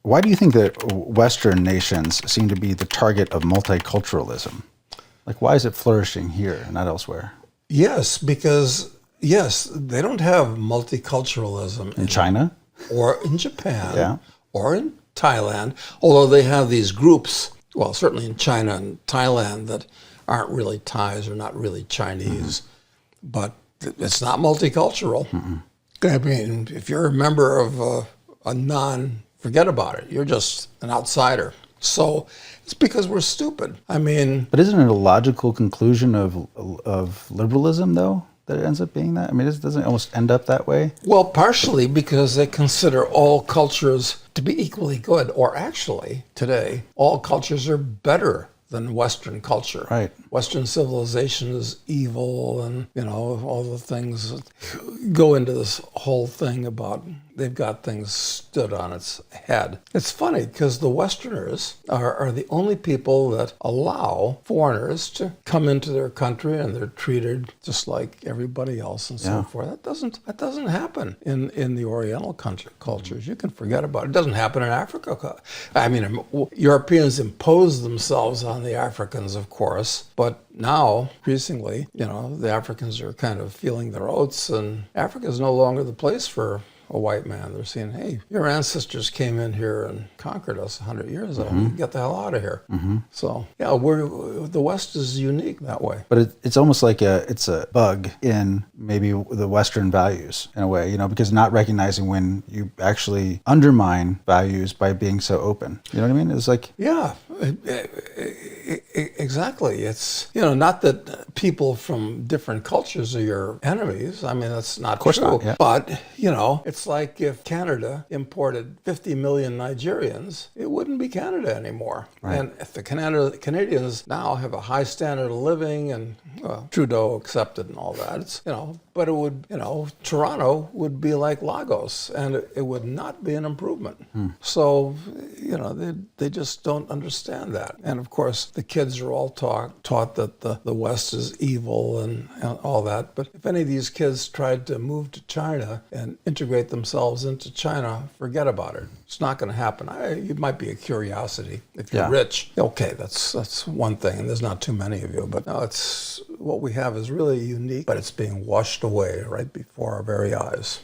Why do you think that Western nations seem to be the target of multiculturalism? Like, why is it flourishing here and not elsewhere? Yes, because, yes, they don't have multiculturalism In China? or in Japan Yeah. or in Thailand, although they have these groups, well, certainly in China and Thailand, that aren't really Thais or not really Chinese, but it's not multicultural. I mean, if you're a member of a forget about it. You're just an outsider. So it's because we're stupid. I mean... But isn't it a logical conclusion of liberalism, though, that it ends up being that? I mean, doesn't it almost end up that way? Well, partially because they consider all cultures to be equally good, or actually, today, all cultures are better than Western culture. Right. Western civilization is evil, and, you know, all the things that go into this whole thing about they've got things stood on its head. It's funny because the Westerners are the only people that allow foreigners to come into their country, and they're treated just like everybody else and so forth. That doesn't happen in the Oriental cultures. You can forget about it. It doesn't happen in Africa. I mean, Europeans impose themselves on the Africans, of course, but now, increasingly, you know, the Africans are kind of feeling their oats, and Africa is no longer the place for a white man. They're saying, hey, your ancestors came in here and conquered us 100 years ago. Get the hell out of here. So, yeah, the West is unique that way. But it's almost like it's a bug in maybe the Western values in a way, you know, because not recognizing when you actually undermine values by being so open. You know what I mean? It's like... Yeah, exactly. It's, you know, not that people from different cultures are your enemies. I mean, that's not true. Of course not, yeah. But, you know, it's like if Canada imported 50 million Nigerians, it wouldn't be Canada anymore. Right. And if the Canadians now have a high standard of living, and Trudeau accepted and all that, it's, you know, but it would, you know, Toronto would be like Lagos, and it would not be an improvement. So, you know, they just don't understand that. And of course, the kids are all taught that the West is evil and all that. But if any of these kids tried to move to China and integrate themselves into China, forget about it. It's not going to happen. It might be a curiosity. If you're rich, okay, that's one thing, and there's not too many of you. But no, it's what we have is really unique, but it's being washed away right before our very eyes.